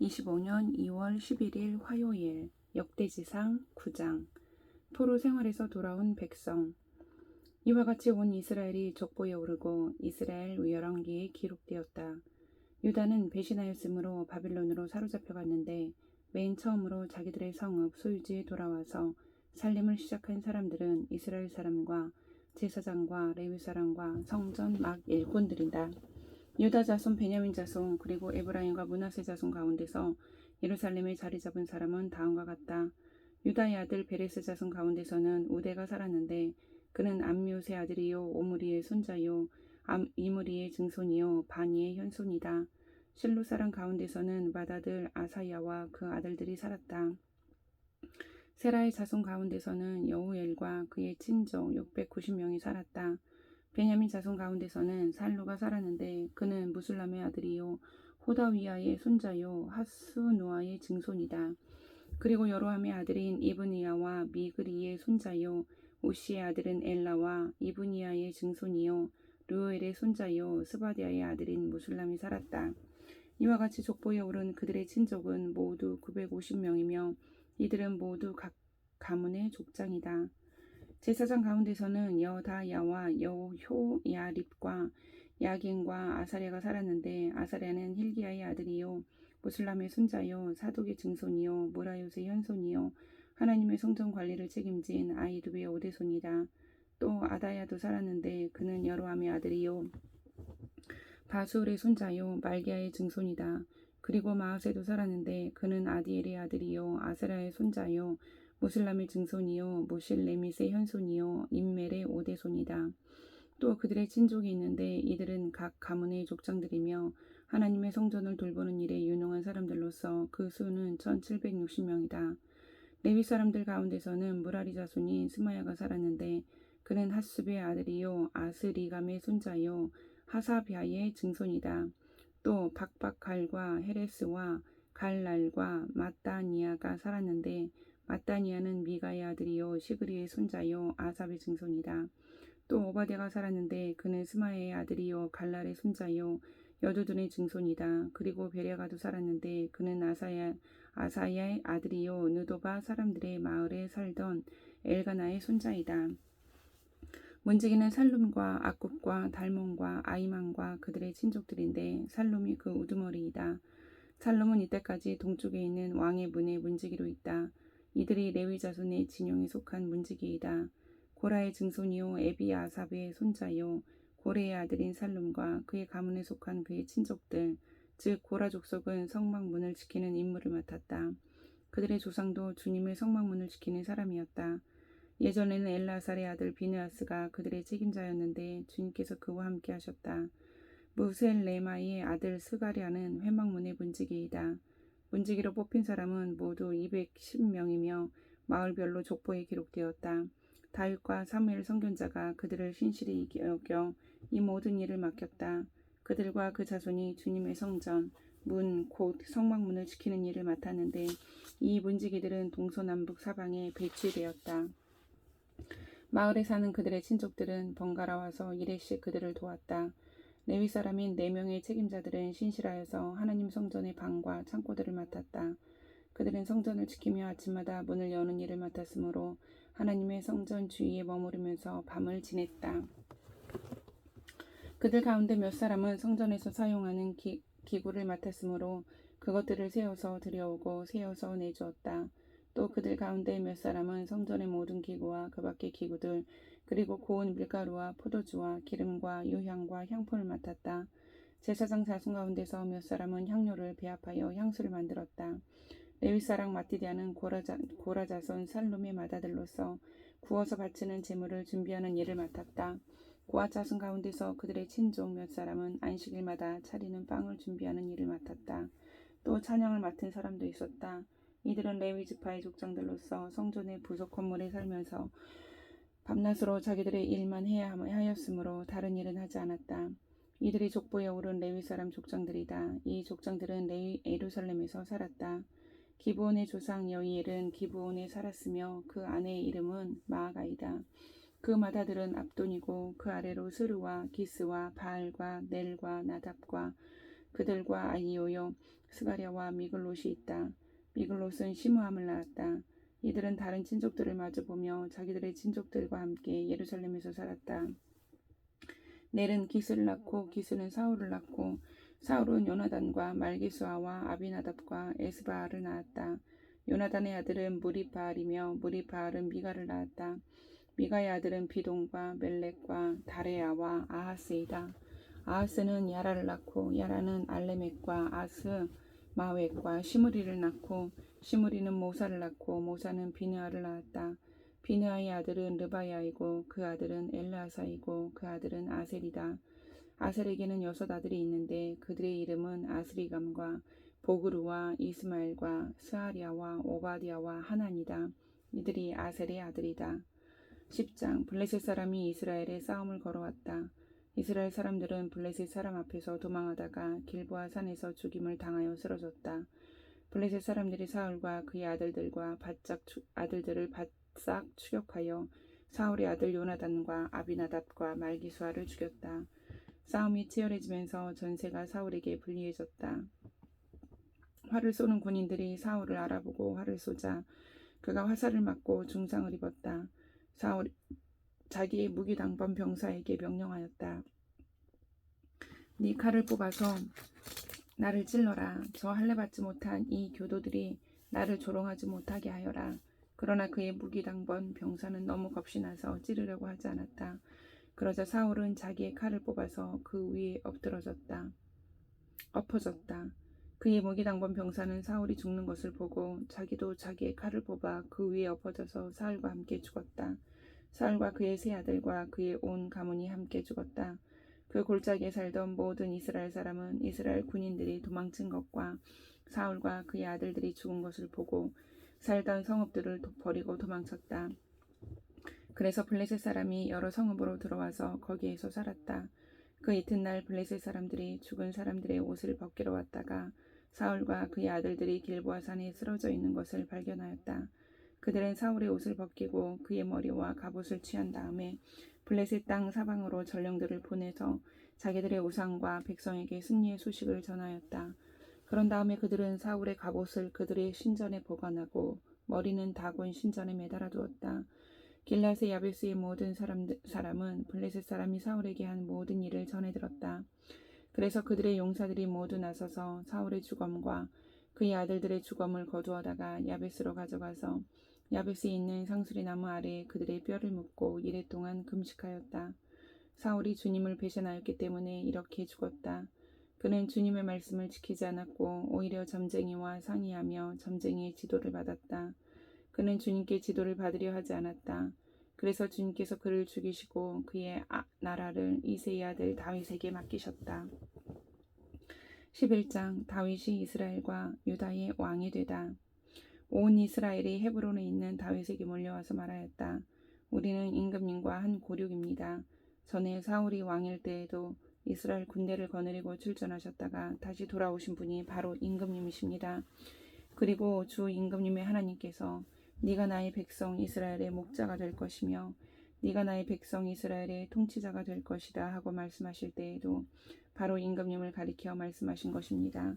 2025년 2월 11일 화요일 역대지상 9장 포로 생활에서 돌아온 백성. 이와 같이 온 이스라엘이 족보에 오르고 이스라엘 열왕기에 기록되었다. 유다는 배신하였으므로 바빌론으로 사로잡혀갔는데 맨 처음으로 자기들의 성읍 소유지에 돌아와서 살림을 시작한 사람들은 이스라엘 사람과 제사장과 레위 사람과 성전 막 일꾼들이다. 유다 자손, 베냐민 자손, 그리고 에브라임과 므낫세 자손 가운데서 예루살렘에 자리 잡은 사람은 다음과 같다. 유다의 아들 베레스 자손 가운데서는 우대가 살았는데 그는 암미우스의 아들이요 오므리의 손자요 이므리의 증손이요 바니의 현손이다. 실로 사람 가운데서는 맏아들 아사야와 그 아들들이 살았다. 세라의 자손 가운데서는 여우엘과 그의 친족 690명이 살았다. 베냐민 자손 가운데서는 살루가 살았는데 그는 무술람의 아들이요 호다위아의 손자요 하스누아의 증손이다. 그리고 여로함의 아들인 이브니야와 미그리의 손자요 우시의 아들은 엘라와 이브니야의 증손이요 르우엘의 손자요 스바디아의 아들인 무술람이 살았다. 이와 같이 족보에 오른 그들의 친족은 모두 950명이며 이들은 모두 각 가문의 족장이다. 제사장 가운데서는 여다야와 여호야립과 야긴과 아사랴가 살았는데 아사랴는 힐기야의 아들이요 무슬람의 손자요 사독의 증손이요 무라요스의 현손이요 하나님의 성전 관리를 책임진 아이두베의 오대손이다. 또 아다야도 살았는데 그는 여로함의 아들이요 바수울의 손자요 말기야의 증손이다. 그리고 마하세도 살았는데 그는 아디엘의 아들이요 아세라의 손자요 무슬람의 증손이요 무실레밋의 현손이요 임멜의 오대손이다. 또 그들의 친족이 있는데 이들은 각 가문의 족장들이며 하나님의 성전을 돌보는 일에 유능한 사람들로서 그 수는 1760명이다. 레위 사람들 가운데서는 무라리 자손인 스마야가 살았는데 그는 핫숲의 아들이요 아스리감의 손자요 하사비아의 증손이다. 또 박박갈과 헤레스와 갈랄과 마따니아가 살았는데 마따니아는 미가의 아들이요 시그리의 손자요 아삽의 증손이다. 또 오바댜가 살았는데 그는 스마야의 아들이요 갈랄의 손자요 여두둔의 증손이다. 그리고 베랴가도 살았는데 그는 아사야의 아들이요 느도바 사람들의 마을에 살던 엘가나의 손자이다. 문지기는 살룸과 악굽과 달몬과 아이만과 그들의 친족들인데 살룸이 그 우두머리이다. 살룸은 이때까지 동쪽에 있는 왕의 문의 문지기로 있다. 이들이 레위 자손의 진영에 속한 문지기이다. 고라의 증손이요 에비아삽의 손자요 고레의 아들인 살룸과 그의 가문에 속한 그의 친족들 즉 고라 족속은 성막문을 지키는 임무를 맡았다. 그들의 조상도 주님의 성막문을 지키는 사람이었다. 예전에는 엘라살의 아들 비느하스가 그들의 책임자였는데 주님께서 그와 함께 하셨다. 무셀레마의 아들 스가랴는 회막문의 문지기이다. 문지기로 뽑힌 사람은 모두 210명이며 마을별로 족보에 기록되었다. 다윗과 사무엘 선견자가 그들을 신실히 여겨 이 모든 일을 맡겼다. 그들과 그 자손이 주님의 성전, 문, 곧 성막문을 지키는 일을 맡았는데 이 문지기들은 동서남북 사방에 배치되었다. 마을에 사는 그들의 친족들은 번갈아 와서 일회씩 그들을 도왔다. 레위 사람인 4명의 책임자들은 신실하여서 하나님 성전의 방과 창고들을 맡았다. 그들은 성전을 지키며 아침마다 문을 여는 일을 맡았으므로 하나님의 성전 주위에 머무르면서 밤을 지냈다. 그들 가운데 몇 사람은 성전에서 사용하는 기구를 맡았으므로 그것들을 세워서 들여오고 세워서 내주었다. 또 그들 가운데 몇 사람은 성전의 모든 기구와 그 밖의 기구들 그리고 고운 밀가루와 포도주와 기름과 유향과 향품을 맡았다. 제사장 자손 가운데서 몇 사람은 향료를 배합하여 향수를 만들었다. 레위 사람 마띠디아는 고라 자손 살룸의 맏아들로서 구워서 바치는 제물을 준비하는 일을 맡았다. 고앗 자손 가운데서 그들의 친족 몇 사람은 안식일마다 차리는 빵을 준비하는 일을 맡았다. 또 찬양을 맡은 사람도 있었다. 이들은 레위 지파의 족장들로서 성전의 부속 건물에 살면서 밤낮으로 자기들의 일만 해야 하였으므로 다른 일은 하지 않았다. 이들이 족보에 오른 레위 사람 족장들이다. 이 족장들은 예루살렘에서 살았다. 기브온의 조상 여이엘은 기브온에 살았으며 그 아내의 이름은 마아가이다. 그 맏아들은 압돈이고 그 아래로 스루와 기스와 바알과 넬과 나답과 그들과 아이오요 스가랴와 미글롯이 있다. 미글롯은 시므함을 낳았다. 이들은 다른 친족들을 마주보며 자기들의 친족들과 함께 예루살렘에서 살았다. 넬은 기스를 낳고 기스는 사울을 낳고 사울은 요나단과 말기수아와 아비나답과 에스바알을 낳았다. 요나단의 아들은 무리바알이며 무리바알은 미가를 낳았다. 미가의 아들은 비동과 멜렉과 다레야와 아하스이다. 아하스는 야라를 낳고 야라는 알레멕과 아스 마웻과 시므리를 낳고 시므리는 모사를 낳고 모사는 비느아를 낳았다. 비느아의 아들은 르바야이고 그 아들은 엘르아사이고 그 아들은 아셀이다. 아셀에게는 6 아들이 있는데 그들의 이름은 아스리감과 보그루와 이스마엘과 스아리아와 오바디아와 하난이다. 이들이 아셀의 아들이다. 10장 블레셋 사람이 이스라엘에 싸움을 걸어왔다. 이스라엘 사람들은 블레셋 사람 앞에서 도망하다가 길보아 산에서 죽임을 당하여 쓰러졌다. 블레셋 사람들이 사울과 그의 아들들을 바싹 추격하여 사울의 아들 요나단과 아비나답과 말기수아를 죽였다. 싸움이 치열해지면서 전세가 사울에게 불리해졌다. 활을 쏘는 군인들이 사울을 알아보고 활을 쏘자 그가 화살을 맞고 중상을 입었다. 사울이 자기의 무기당번 병사에게 명령하였다. 네 칼을 뽑아서 나를 찔러라. 저 할례받지 못한 이 교도들이 나를 조롱하지 못하게 하여라. 그러나 그의 무기당번 병사는 너무 겁이 나서 찌르려고 하지 않았다. 그러자 사울은 자기의 칼을 뽑아서 그 위에 엎어졌다. 그의 무기당번 병사는 사울이 죽는 것을 보고 자기도 자기의 칼을 뽑아 그 위에 엎어져서 사울과 함께 죽었다. 사울과 그의 세 아들과 그의 온 가문이 함께 죽었다. 그 골짜기에 살던 모든 이스라엘 사람은 이스라엘 군인들이 도망친 것과 사울과 그의 아들들이 죽은 것을 보고 살던 성읍들을 버리고 도망쳤다. 그래서 블레셋 사람이 여러 성읍으로 들어와서 거기에서 살았다. 그 이튿날 블레셋 사람들이 죽은 사람들의 옷을 벗기러 왔다가 사울과 그의 아들들이 길보아 산에 쓰러져 있는 것을 발견하였다. 그들은 사울의 옷을 벗기고 그의 머리와 갑옷을 취한 다음에 블레셋 땅 사방으로 전령들을 보내서 자기들의 우상과 백성에게 승리의 소식을 전하였다. 그런 다음에 그들은 사울의 갑옷을 그들의 신전에 보관하고 머리는 다곤 신전에 매달아 두었다. 길앗의 야베스의 모든 사람은 블레셋 사람이 사울에게 한 모든 일을 전해 들었다. 그래서 그들의 용사들이 모두 나서서 사울의 주검과 그의 아들들의 주검을 거두어다가 야베스로 가져가서 야베스에 있는 상수리 나무 아래에 그들의 뼈를 묻고 이레 동안 금식하였다. 사울이 주님을 배신하였기 때문에 이렇게 죽었다. 그는 주님의 말씀을 지키지 않았고 오히려 점쟁이와 상의하며 점쟁이의 지도를 받았다. 그는 주님께 지도를 받으려 하지 않았다. 그래서 주님께서 그를 죽이시고 그의 나라를 이새의 아들 다윗에게 맡기셨다. 11장 다윗이 이스라엘과 유다의 왕이 되다. 온 이스라엘이 헤브론에 있는 다윗에게 몰려와서 말하였다. 우리는 임금님과 한 고륙입니다. 전에 사울이 왕일 때에도 이스라엘 군대를 거느리고 출전하셨다가 다시 돌아오신 분이 바로 임금님이십니다. 그리고 주 임금님의 하나님께서 네가 나의 백성 이스라엘의 목자가 될 것이며 네가 나의 백성 이스라엘의 통치자가 될 것이다 하고 말씀하실 때에도 바로 임금님을 가리켜 말씀하신 것입니다.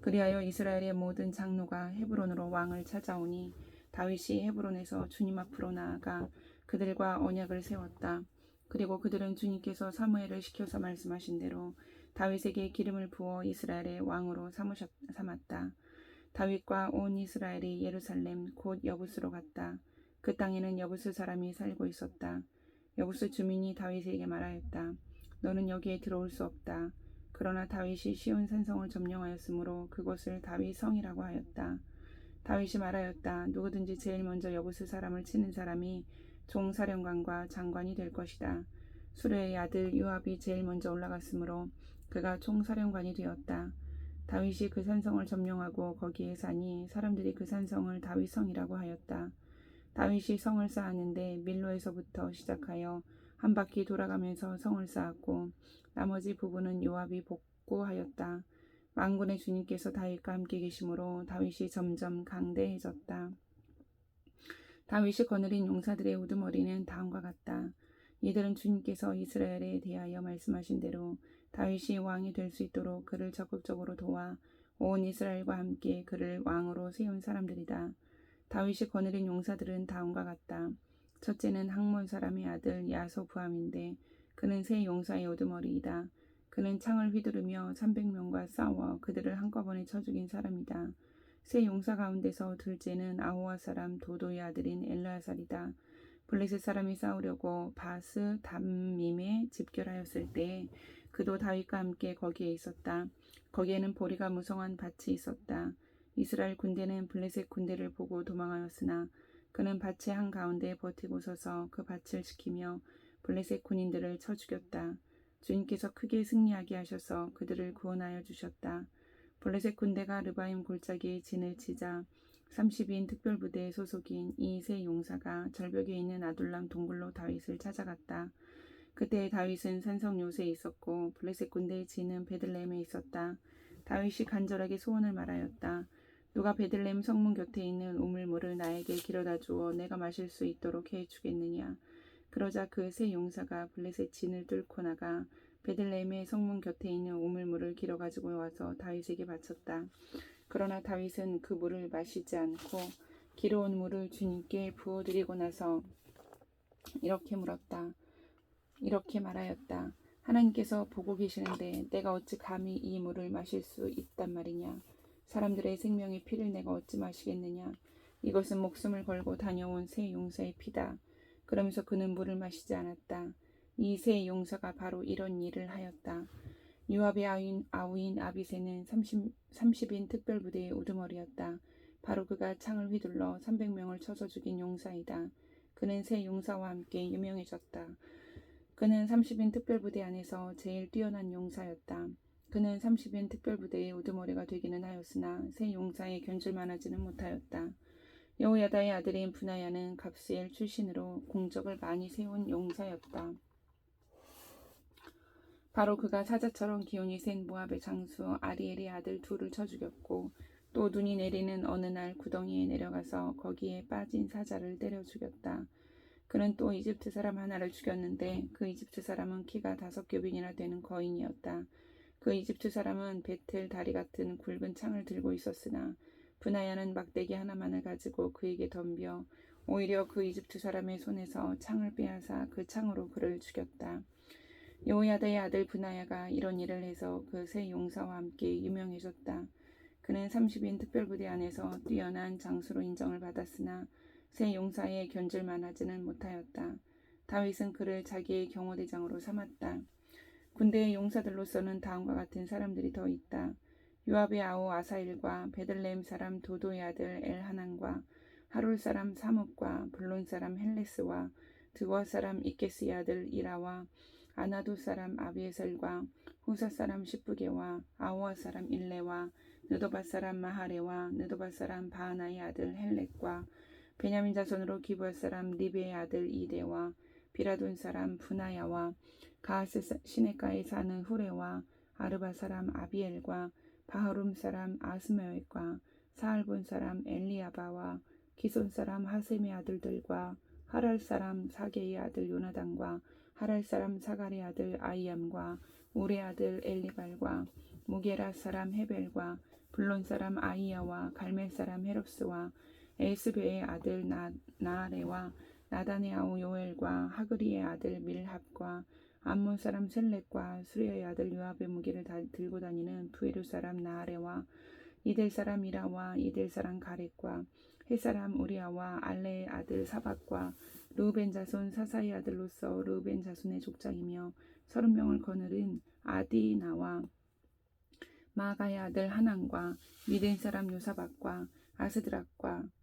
그리하여 이스라엘의 모든 장로가 헤브론으로 왕을 찾아오니 다윗이 헤브론에서 주님 앞으로 나아가 그들과 언약을 세웠다. 그리고 그들은 주님께서 사무엘을 시켜서 말씀하신 대로 다윗에게 기름을 부어 이스라엘의 왕으로 삼았다. 다윗과 온 이스라엘이 예루살렘 곧 여부스로 갔다. 그 땅에는 여부스 사람이 살고 있었다. 여부스 주민이 다윗에게 말하였다. 너는 여기에 들어올 수 없다. 그러나 다윗이 시온 산성을 점령하였으므로 그곳을 다윗 성이라고 하였다. 다윗이 말하였다. 누구든지 제일 먼저 여부스 사람을 치는 사람이 종사령관과 장관이 될 것이다. 수레의 아들 요압이 제일 먼저 올라갔으므로 그가 총사령관이 되었다. 다윗이 그 산성을 점령하고 거기에 사니 사람들이 그 산성을 다윗성이라고 하였다. 다윗이 성을 쌓았는데 밀로에서부터 시작하여 한 바퀴 돌아가면서 성을 쌓았고 나머지 부분은 요압이 복구하였다. 만군의 주님께서 다윗과 함께 계심으로 다윗이 점점 강대해졌다. 다윗이 거느린 용사들의 우두머리는 다음과 같다. 이들은 주님께서 이스라엘에 대하여 말씀하신 대로 다윗이 왕이 될 수 있도록 그를 적극적으로 도와 온 이스라엘과 함께 그를 왕으로 세운 사람들이다. 다윗이 거느린 용사들은 다음과 같다. 첫째는 학몬 사람의 아들 야소부암인데 그는 세 용사의 우두머리이다. 그는 창을 휘두르며 300명과 싸워 그들을 한꺼번에 쳐 죽인 사람이다. 세 용사 가운데서 둘째는 아호와 사람 도도의 아들인 엘르아살이다. 블레셋 사람이 싸우려고 바스 담밈에 집결하였을 때 그도 다윗과 함께 거기에 있었다. 거기에는 보리가 무성한 밭이 있었다. 이스라엘 군대는 블레셋 군대를 보고 도망하였으나 그는 밭의 한가운데 버티고 서서 그 밭을 지키며 블레셋 군인들을 쳐 죽였다. 주님께서 크게 승리하게 하셔서 그들을 구원하여 주셨다. 블레셋 군대가 르바임 골짜기에 진을 치자 30인 특별부대의 소속인 이 세 용사가 절벽에 있는 아둘람 동굴로 다윗을 찾아갔다. 그때 다윗은 산성 요새에 있었고 블레셋 군대의 진은 베들레헴에 있었다. 다윗이 간절하게 소원을 말하였다. 누가 베들레헴 성문 곁에 있는 우물물을 나에게 길어다 주어 내가 마실 수 있도록 해 주겠느냐. 그러자 그 세 용사가 블레셋 진을 뚫고 나가 베들레헴의 성문 곁에 있는 우물물을 길어 가지고 와서 다윗에게 바쳤다. 그러나 다윗은 그 물을 마시지 않고 길어온 물을 주님께 부어드리고 나서 이렇게 물었다. 이렇게 말하였다. 하나님께서 보고 계시는데 내가 어찌 감히 이 물을 마실 수 있단 말이냐. 사람들의 생명의 피를 내가 어찌 마시겠느냐. 이것은 목숨을 걸고 다녀온 세 용사의 피다. 그러면서 그는 물을 마시지 않았다. 이 세 용사가 바로 이런 일을 하였다. 요압의 아우인 아비새는 30인 특별부대의 우두머리였다. 바로 그가 창을 휘둘러 300명을 쳐서 죽인 용사이다. 그는 세 용사와 함께 유명해졌다. 그는 30인 특별부대 안에서 제일 뛰어난 용사였다. 그는 30인 특별부대의 우두머리가 되기는 하였으나 세 용사에 견줄만하지는 못하였다. 여호야다의 아들인 분하야는 갑스엘 출신으로 공적을 많이 세운 용사였다. 바로 그가 사자처럼 기운이 센 모압의 장수 아리엘의 아들 둘을 쳐 죽였고 또 눈이 내리는 어느 날 구덩이에 내려가서 거기에 빠진 사자를 때려 죽였다. 그는 또 이집트 사람 하나를 죽였는데 그 이집트 사람은 키가 5규빗이나 되는 거인이었다. 그 이집트 사람은 베텔 다리 같은 굵은 창을 들고 있었으나 분하야는 막대기 하나만을 가지고 그에게 덤벼 오히려 그 이집트 사람의 손에서 창을 빼앗아 그 창으로 그를 죽였다. 여호야다의 아들 분하야가 이런 일을 해서 그 세 용사와 함께 유명해졌다. 그는 30인 특별부대 안에서 뛰어난 장수로 인정을 받았으나 세 용사에 견줄만하지는 못하였다. 다윗은 그를 자기의 경호대장으로 삼았다. 군대의 용사들로서는 다음과 같은 사람들이 더 있다. 요압의 아우 아사일과 베들레헴 사람 도도의 아들 엘하난과 하룰 사람 사뭇과 블론 사람 헬레스와 드워 사람 이케스의 아들 이라와 아나도 사람 아비에셀과 후사 사람 시프게와 아호와 사람 일레와 느도밧 사람 마하레와 느도밧 사람 바하나의 아들 헬렉과 베냐민 자손으로 기브앗 사람 리베의 아들 이데와 비라돈 사람 분하야와 가하스 시내가에 사는 후레와 아르바 사람 아비엘과 바하룸 사람 아스메웻과 사알본 사람 엘리아바와 기손 사람 하셈의 아들들과 하랄 사람 사게의 아들 요나단과 하랄 사람 사갈의 아들 아이암과 우레 아들 엘리발과 무게라 사람 헤벨과 블론 사람 아이야와 갈멜 사람 헤롭스와 에스베의 아들 나아레와 나단의 아우 요엘과 하그리의 아들 밀합과 암몬 사람 셀렉과 수리아의 아들 요압의 무기를 들고 다니는 부에루 사람 나아레와 이델 사람 이라와 이델 사람 가렉과 해 사람 우리아와 알레의 아들 사박과 르우벤 자손 사사의 아들로서 르우벤 자손의 족장이며 30명을 거느린 아디나와 마가의 아들 하난과 미덴 사람 요사박과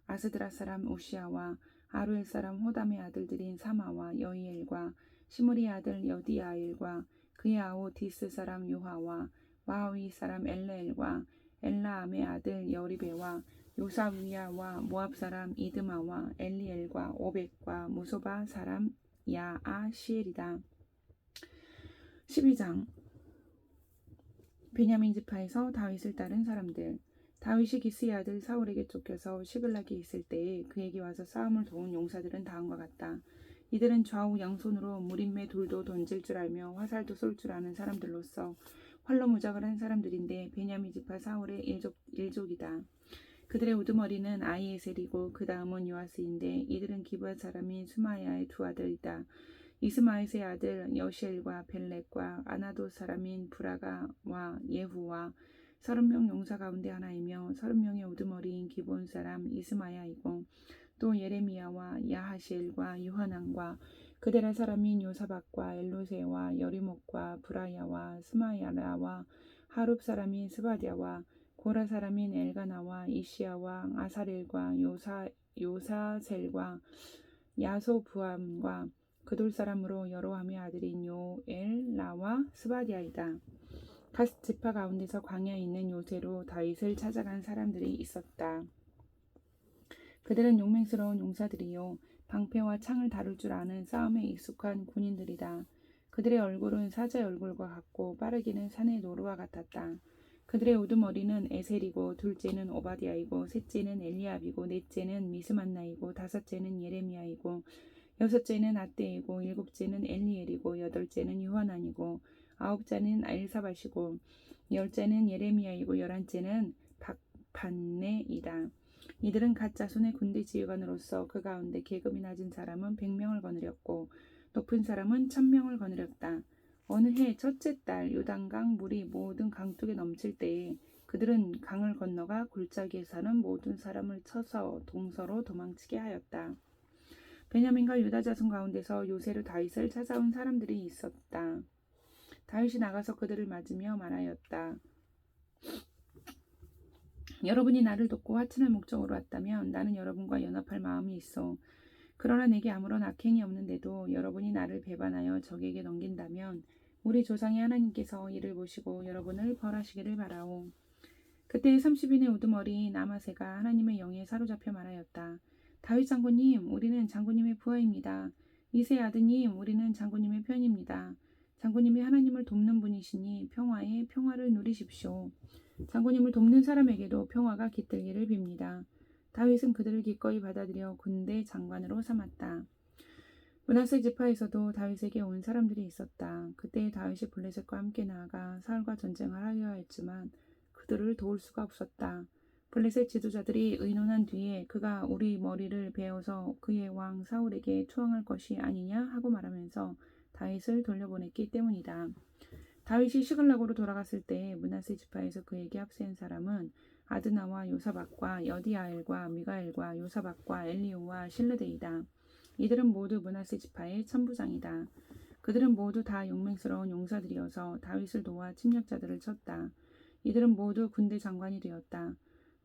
아스드라 사람 우시아와 아루엘 사람 호담의 아들들인 사마와 여이엘과 시므리의 아들 여디아엘과 그의 아우 디스 사람 요하와 와하위 사람 엘레엘과 엘라암의 아들 여리베와 요사위야와 모압 사람 이드마와 엘리엘과 오벳과 무소바 사람 야아시엘이다. 12장 베냐민 지파에서 다윗을 따른 사람들. 다윗이 기스의 아들 사울에게 쫓겨서 시글락에 있을 때에 그에게 와서 싸움을 도운 용사들은 다음과 같다. 이들은 좌우 양손으로 무림매 돌도 던질 줄 알며 화살도 쏠 줄 아는 사람들로서 활로 무장을 한 사람들인데 베냐민 지파 사울의 일족이다. 그들의 우두머리는 아히에셀이고 그 다음은 요아스인데 이들은 기브앗 사람인 스마야의 두 아들이다. 이스마엘의 아들 여시엘과 벨렉과 아나도 사람인 브라가와 예후와 30명 용사 가운데 하나이며 30명의 우두머리인 기본 사람 이스마야이고 또 예레미야와 야하시엘과 유하난과 그데라 사람인 요사박과 엘로세와 여리목과 브라야와 스마야라와 하룹 사람인 스바디아와 고라 사람인 엘가나와 이시야와 아사렐과 요사셀과 야소부암과 그돌 사람으로 여로함의 아들인 요엘라와 스바디아이다. 갓 지파 가운데서 광야에 있는 요새로 다윗을 찾아간 사람들이 있었다. 그들은 용맹스러운 용사들이요 방패와 창을 다룰 줄 아는 싸움에 익숙한 군인들이다. 그들의 얼굴은 사자의 얼굴과 같고 빠르기는 산의 노루와 같았다. 그들의 우두머리는 에셀이고 둘째는 오바디아이고 셋째는 엘리압이고 넷째는 미스만나이고 다섯째는 예레미야이고 여섯째는 아떼이고 일곱째는 엘리엘이고 여덟째는 요하난이고 아홉째는 엘사밧이고 열째는 예레미야이고 열한째는 박반네이다. 이들은 갓 자손의 군대 지휘관으로서 그 가운데 계급이 낮은 사람은 100명을 거느렸고 높은 사람은 1000명을 거느렸다. 어느 해 첫째 달 요단강 물이 모든 강둑에 넘칠 때에 그들은 강을 건너가 골짜기에 사는 모든 사람을 쳐서 동서로 도망치게 하였다. 베냐민과 유다 자손 가운데서 요새로 다윗을 찾아온 사람들이 있었다. 다윗이 나가서 그들을 맞으며 말하였다. 여러분이 나를 돕고 하찮을 목적으로 왔다면 나는 여러분과 연합할 마음이 있어. 그러나 내게 아무런 악행이 없는데도 여러분이 나를 배반하여 적에게 넘긴다면 우리 조상의 하나님께서 이를 보시고 여러분을 벌하시기를 바라오. 그때 30인의 우두머리인 아마새가 하나님의 영에 사로잡혀 말하였다. 다윗 장군님, 우리는 장군님의 부하입니다. 이새 아드님, 우리는 장군님의 편입니다. 장군님이 하나님을 돕는 분이시니 평화에 평화를 누리십시오. 장군님을 돕는 사람에게도 평화가 깃들기를 빕니다. 다윗은 그들을 기꺼이 받아들여 군대 장관으로 삼았다. 므낫세 지파에서도 다윗에게 온 사람들이 있었다. 그때 다윗이 블레셋과 함께 나아가 사울과 전쟁을 하려 했지만 그들을 도울 수가 없었다. 블레셋 지도자들이 의논한 뒤에 그가 우리 머리를 베어서 그의 왕 사울에게 투항할 것이 아니냐 하고 말하면서 다윗을 돌려보냈기 때문이다. 다윗이 시글락으로 돌아갔을 때 므낫세 지파에서 그에게 합세한 사람은 아드나와 요사박과 여디아엘과 미가엘과 요사박과 엘리우와 실르데이다. 이들은 모두 므낫세 지파의 천부장이다. 그들은 모두 다 용맹스러운 용사들이어서 다윗을 도와 침략자들을 쳤다. 이들은 모두 군대 장관이 되었다.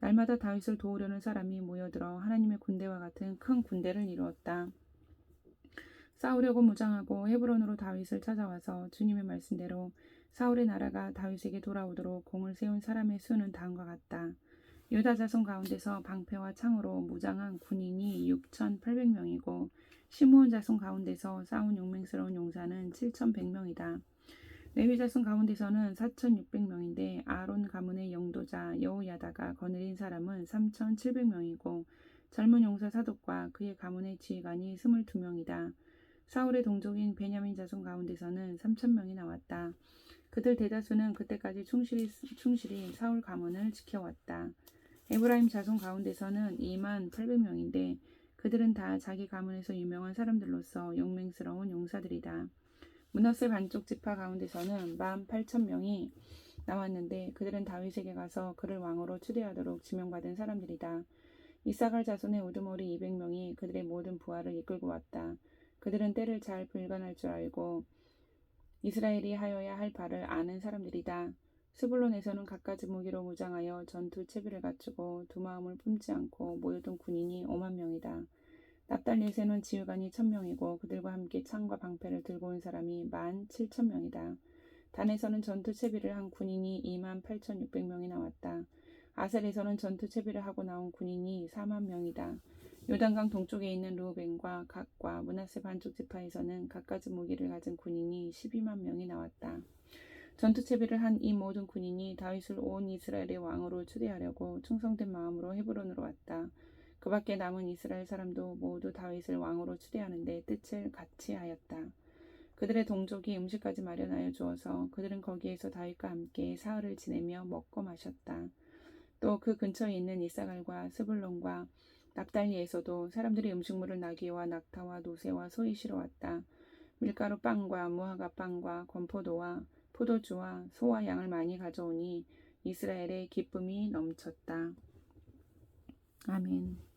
날마다 다윗을 도우려는 사람이 모여들어 하나님의 군대와 같은 큰 군대를 이루었다. 싸우려고 무장하고 헤브론으로 다윗을 찾아와서 주님의 말씀대로 사울의 나라가 다윗에게 돌아오도록 공을 세운 사람의 수는 다음과 같다. 유다 자손 가운데서 방패와 창으로 무장한 군인이 6,800명이고 시므온 자손 가운데서 싸운 용맹스러운 용사는 7,100명이다. 레위 자손 가운데서는 4,600명인데 아론 가문의 영도자 여호야다가 거느린 사람은 3,700명이고 젊은 용사 사독과 그의 가문의 지휘관이 22명이다. 사울의 동족인 베냐민 자손 가운데서는 3,000명이 나왔다. 그들 대다수는 그때까지 충실히 사울 가문을 지켜왔다. 에브라임 자손 가운데서는 28,800명인데 그들은 다 자기 가문에서 유명한 사람들로서 용맹스러운 용사들이다. 므낫세 반쪽 지파 가운데서는 18,000명이 나왔는데 그들은 다윗에게 가서 그를 왕으로 추대하도록 지명받은 사람들이다. 이사갈 자손의 우두머리 200명이 그들의 모든 부하를 이끌고 왔다. 그들은 때를 잘 불간할 줄 알고 이스라엘이 하여야 할 바를 아는 사람들이다. 스불론에서는 갖가지 무기로 무장하여 전투 채비를 갖추고 두 마음을 품지 않고 모여든 군인이 50,000명이다. 납달리에서는 지휘관이 1,000명이고 그들과 함께 창과 방패를 들고 온 사람이 17,000명이다. 단에서는 전투 채비를 한 군인이 28,600명이 나왔다. 아셀에서는 전투 채비를 하고 나온 군인이 40,000명이다. 요단강 동쪽에 있는 르우벤과 갓과 므낫세 반쪽 지파에서는 갖가지 무기를 가진 군인이 120,000명이 나왔다. 전투 채비를 한 이 모든 군인이 다윗을 온 이스라엘의 왕으로 추대하려고 충성된 마음으로 헤브론으로 왔다. 그 밖에 남은 이스라엘 사람도 모두 다윗을 왕으로 추대하는데 뜻을 같이 하였다. 그들의 동족이 음식까지 마련하여 주어서 그들은 거기에서 다윗과 함께 사흘을 지내며 먹고 마셨다. 또 그 근처에 있는 이사갈과 스불론과 납달리에서도 사람들이 음식물을 나귀와 낙타와 노새와 소에 실어왔다. 밀가루 빵과 무화과 빵과 건포도와 포도주와 소와 양을 많이 가져오니 이스라엘의 기쁨이 넘쳤다. 아멘.